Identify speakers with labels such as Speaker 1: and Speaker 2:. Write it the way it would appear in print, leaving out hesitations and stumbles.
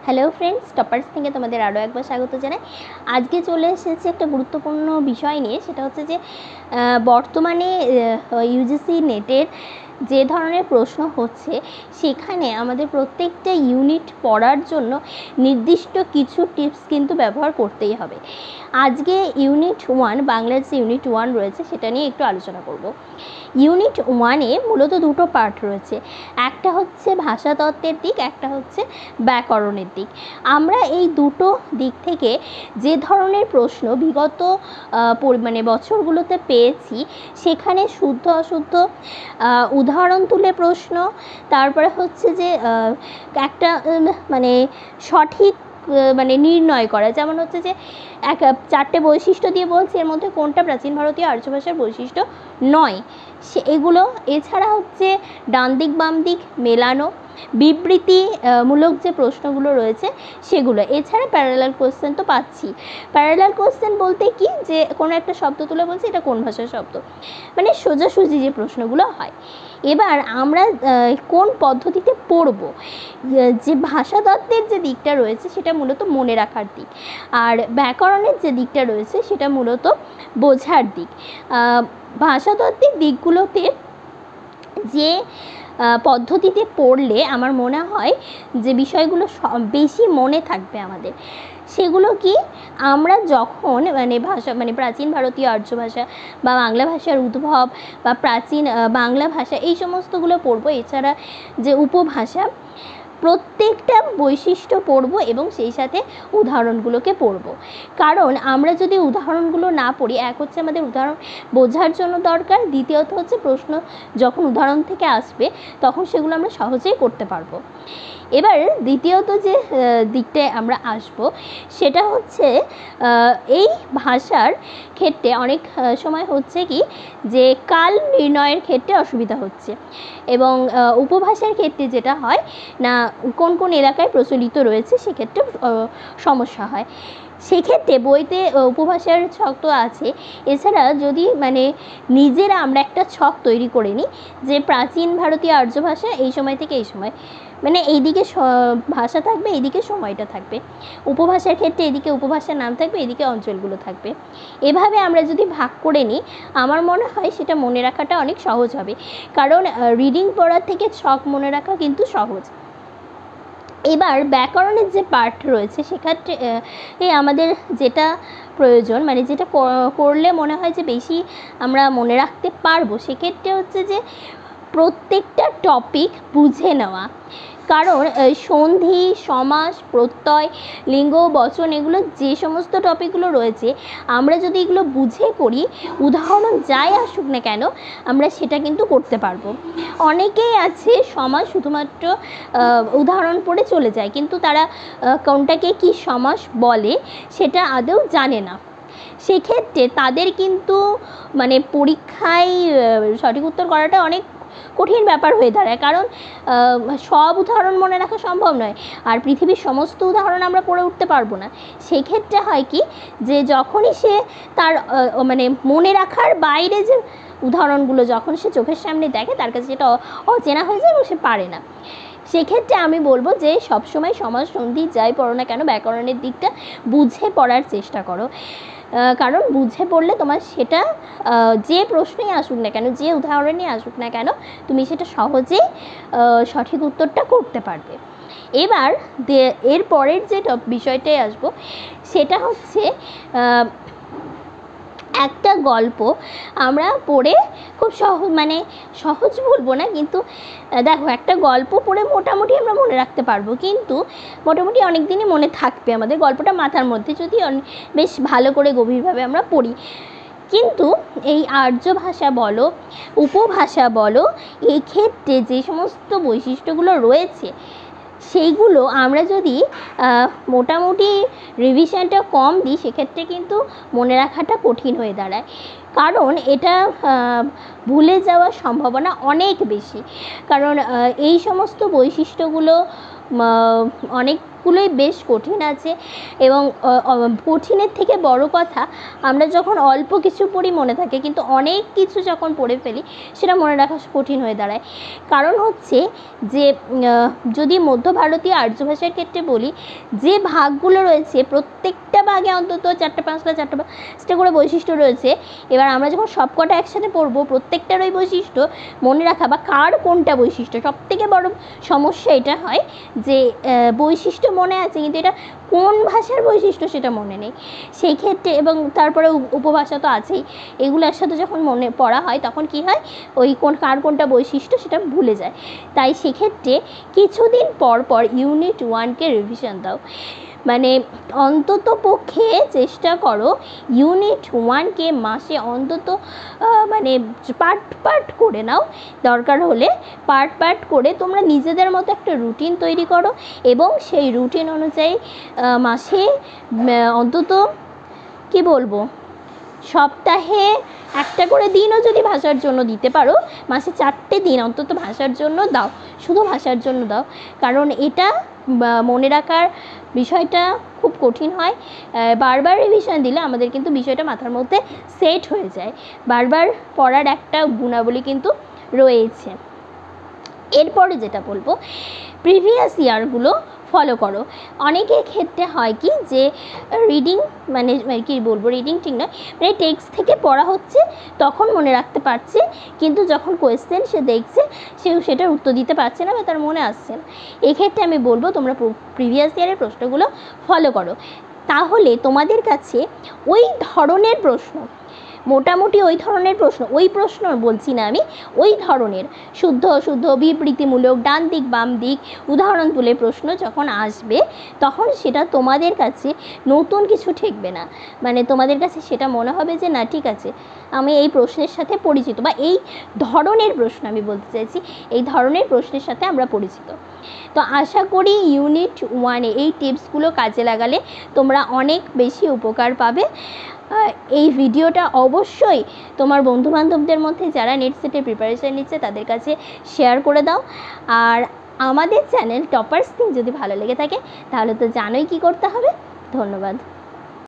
Speaker 1: Hello friends, toppers থেকে তোমাদের আরও একবার স্বাগত জানাই। আজকে চলে এসেছে একটা গুরুত্বপূর্ণ বিষয় নিয়ে। সেটা হচ্ছে যে বর্তমানে ইউজিসি নেটের যে ধরনের প্রশ্ন হচ্ছে সেখানে আমাদের প্রত্যেকটা ইউনিট পড়ার জন্য নির্দিষ্ট কিছু টিপস কিন্তু ব্যবহার করতেই হবে। আজকে ইউনিট 1 বাংলার যে ইউনিট 1 রয়েছে সেটা নিয়ে একটু আলোচনা করব। ইউনিট 1-এ মূলত দুটো পার্ট রয়েছে, একটা হচ্ছে ভাষাতত্ত্বের দিক, একটা হচ্ছে ব্যাকরণের দিক। আমরা এই দুটো দিক থেকে যে ধরনের প্রশ্ন বিগত বছরগুলোতে পেয়েছি সেখানে শুদ্ধ অশুদ্ধ উদাহরণ তুলে প্রশ্ন, তারপরে হচ্ছে যে একটা সঠিক নির্ণয় করা, যেমন হচ্ছে যে চারটে বৈশিষ্ট্য দিয়ে বলছে এর মধ্যে কোনটা প্রাচীন ভারতীয় আর্য ভাষার বৈশিষ্ট্য নয়, এগুলো। এছাড়া হচ্ছে ডান দিক বাম দিক মেলানো, বিবৃতিমূলক যে প্রশ্নগুলো রয়েছে সেগুলো। এছাড়া প্যারালাল কোশ্চেন তো পাচ্ছি। প্যারালাল কোশ্চেন বলতে কি, যে কোনো একটা শব্দ তুলে বলছে এটা কোন ভাষার শব্দ, সোজাসুজি যে প্রশ্নগুলো হয়। এবার আমরা কোন পদ্ধতিতে পড়ব, যে ভাষাতত্ত্বের যে দিকটা রয়েছে সেটা মূলত মনে রাখার দিক, আর ব্যাকরণের যে দিকটা রয়েছে সেটা মূলত বোঝার দিক। ভাষাতত্ত্বের দিকগুলোতে যে পদ্ধতিতে পড়লে আমার মনে হয় যে বিষয়গুলো বেশি মনে থাকবে আমাদের, সেগুলো কি, আমরা যখন প্রাচীন ভারতীয় আর্য ভাষা বা বাংলা ভাষার উদ্ভব বা প্রাচীন বাংলা ভাষা এই সমস্তগুলো পড়বো, এছাড়া যে উপভাষা, প্রত্যেকটা বৈশিষ্ট্য পড়ব এবং সেই সাথে উদাহরণগুলোকে পড়ব। কারণ আমরা যদি উদাহরণগুলো না পড়ি, এক হচ্ছে আমাদের উদাহরণ বোঝার জন্য দরকার, দ্বিতীয়ত হচ্ছে প্রশ্ন যখন উদাহরণ থেকে আসবে তখন সেগুলো আমরা সহজেই করতে পারবো। এবার দ্বিতীয়ত যে দিকটায় আমরা আসব সেটা হচ্ছে এই ভাষার ক্ষেত্রে অনেক সময় হচ্ছে কি, যে কাল নির্ণয়ের ক্ষেত্রে অসুবিধা হচ্ছে, এবং উপভাষার ক্ষেত্রে যেটা হয় না, কোন কোন এলাকায় প্রচলিত রয়েছে সেক্ষেত্রে সমস্যা হয়। সেক্ষেত্রে বইতে উপভাষার ছক তো আছে, এছাড়া যদি নিজেরা আমরা একটা ছক তৈরি করে নিই যে প্রাচীন ভারতীয় আর্য ভাষা এই সময় থেকে এই সময়, এইদিকে ভাষা থাকবে, এইদিকে সময়টা থাকবে। উপভাষার ক্ষেত্রে এদিকে উপভাষার নাম থাকবে, এদিকে অঞ্চলগুলো থাকবে। এভাবে আমরা যদি ভাগ করে নিই, আমার মনে হয় সেটা মনে রাখাটা অনেক সহজ হবে, কারণ রিডিং পড়ার থেকে ছক মনে রাখা কিন্তু সহজ। এবার ব্যাকরণের যে পার্ট রয়েছে সেক্ষেত্রে আমাদের যেটা প্রয়োজন, যেটা করলে মনে হয় যে বেশি আমরা মনে রাখতে পারবো, সেক্ষেত্রে হচ্ছে যে প্রত্যেকটা টপিক বুঝে নেওয়া। কারণ সন্ধি, সমাস, প্রত্যয়, লিঙ্গ, বচন, এগুলো যে সমস্ত টপিকগুলো রয়েছে আমরা যদি এগুলো বুঝে করি, উদাহরণ যাই আসুক না কেন আমরা সেটা কিন্তু করতে পারবো। অনেকেই আছে সমাস শুধুমাত্র উদাহরণ পড়ে চলে যায়, কিন্তু তারা কোনটাকে কি সমাস বলে সেটা আদৌ জানে না। সেক্ষেত্রে তাদের কিন্তু পরীক্ষায় সঠিক উত্তর করাটা অনেক কঠিন ব্যাপার হয়ে দাঁড়ায়, কারণ সব উদাহরণ মনে রাখা সম্ভব নয়, আর পৃথিবীর সমস্ত উদাহরণ আমরা পড়ে উঠতে পারবো না। সেক্ষেত্রে হয় কি, যে যখনই সে তার মনে রাখার বাইরে যে উদাহরণগুলো যখন সে চোখের সামনে দেখে, তার কাছে যেটা অচেনা হয়ে যায় এবং সে পারে না। সেক্ষেত্রে আমি বলবো যে সবসময় সমাজ সন্ধি যাই পড়ো না কেন, ব্যাকরণের দিকটা বুঝে পড়ার চেষ্টা করো, কারণ বুঝে পড়লে তোমার সেটা যে প্রশ্নেই আসুক না কেন, যে উদাহরণেই আসুক না কেন, তুমি সেটা সহজেই সঠিক উত্তরটা করতে পারবে। এবার এর পরের যে বিষয়টায় আসবো সেটা হচ্ছে একটা গল্প আমরা পড়ে খুব সহজ বলবো না, কিন্তু দেখো একটা গল্প পড়ে মোটামুটি আমরা মনে রাখতে পারবো, কিন্তু মোটামুটি অনেক দিনই মনে থাকবে আমাদের গল্পটা মাথার মধ্যে, যদি বেশ ভালো করে গভীরভাবে আমরা পড়ি। কিন্তু এই আর্য ভাষা বলো, উপভাষা বলো, এই ক্ষেত্রে যে সমস্ত বৈশিষ্ট্যগুলো রয়েছে সেইগুলো আমরা যদি মোটামুটি রিভিশনটা কম দিই, সেক্ষেত্রে কিন্তু মনে রাখাটা কঠিন হয়ে দাঁড়ায়, কারণ এটা ভুলে যাওয়ার সম্ভাবনা অনেক বেশি। কারণ এই সমস্ত বৈশিষ্ট্যগুলো অনেক সবগুলোই বেশ কঠিন আছে এবং কঠিনের থেকে বড় কথা, আমরা যখন অল্প কিছু পড়ি মনে থাকে, কিন্তু অনেক কিছু যখন পড়ে ফেলি সেটা মনে রাখা কঠিন হয়ে দাঁড়ায়। কারণ হচ্ছে যে যদি মধ্য ভারতীয় আর্য ভাষার ক্ষেত্রে বলি, যে ভাগগুলো রয়েছে প্রত্যেকটা ভাগে অন্তত 4-5টা করে বৈশিষ্ট্য রয়েছে। এবার আমরা যখন সবকটা একসাথে পড়বো, প্রত্যেকটার ওই বৈশিষ্ট্য মনে রাখা বা কার কোনটা বৈশিষ্ট্য, সবথেকে বড় সমস্যা এটা হয় যে বৈশিষ্ট্য মনে আছে কিন্তু এটা কোন ভাষার বৈশিষ্ট্য সেটা মনে নেই। সেই ক্ষেত্রে এবং তারপরে উপভাষা তো আছেই, এগুলো একসাথে যখন মনে পড়া হয় তখন কি হয়, ওই কার কোনটা বৈশিষ্ট্য সেটা ভুলে যায়। তাই সেক্ষেত্রে কিছুদিন পর পর ইউনিট 1কে রিভিশন দাও। মানে অন্তত পক্ষে চেষ্টা করো ইউনিট 1কে মাসে অন্তত মানে পার্ট করে নাও। দরকার হলে পার্ট করে তোমরা নিজেদের মতো একটা রুটিন তৈরি করো এবং সেই রুটিন অনুযায়ী মাসে অন্তত কি বলবো, সপ্তাহে একটা করে দিনও যদি ভাষার জন্য দিতে পারো, মাসে 4টে দিন অন্তত ভাষার জন্য দাও, শুধু ভাষার জন্য দাও। কারণ এটা মনে রাখার বিষয়টা খুব কঠিন হয়। বারবার রিভিশন দিলে আমাদের কিন্তু বিষয়টা মাথার মধ্যে সেট হয়ে যায়। বারবার পড়ার একটা গুণাবলী কিন্তু রয়েছে। এরপরে যেটা বলবো, প্রিভিয়াস ইয়ারগুলো ফলো করো। অনেকের ক্ষেত্রে হয় কি যে রিডিং মানে কি বলবো, রিডিং ঠিক নয়, মানে টেক্সট থেকে পড়া হচ্ছে তখন মনে রাখতে পারছে, কিন্তু যখন কোয়েশ্চেন সে দেখছে সেটার উত্তর দিতে পারছে না বা তার মনে আসছে না। এক্ষেত্রে আমি বলবো তোমরা প্রিভিয়াস ইয়ারের প্রশ্নগুলো ফলো করো, তাহলে তোমাদের কাছে ওই ধরনের প্রশ্ন, মোটামুটি ওই ধরনের প্রশ্ন, ওই প্রশ্ন বলছি না আমি, ওই ধরনের শুদ্ধ অশুদ্ধ বিবৃতিমূলক ডান দিক বাম দিক উদাহরণ তুলে প্রশ্ন যখন আসবে, তখন সেটা তোমাদের কাছে নতুন কিছু ঠেকবে না। মানে তোমাদের কাছে সেটা মনে হবে যে না ঠিক আছে, আমি এই প্রশ্নের সাথে পরিচিত, বা এই ধরনের প্রশ্ন আমি বলতে চাইছি, এই ধরনের প্রশ্নের সাথে আমরা পরিচিত। তো আশা করি ইউনিট 1-এ এই টিপসগুলো কাজে লাগালে তোমরা অনেক বেশি উপকার পাবে। এই ভিডিওটা অবশ্যই তোমার বন্ধুবান্ধবদের মধ্যে যারা নেট সেটের প্রিপারেশান নিচ্ছে তাদের কাছে শেয়ার করে দাও। আর আমাদের চ্যানেল টপার্স থিঙ্ক যদি ভালো লেগে থাকে তাহলে তো জানোই কী করতে হবে। ধন্যবাদ।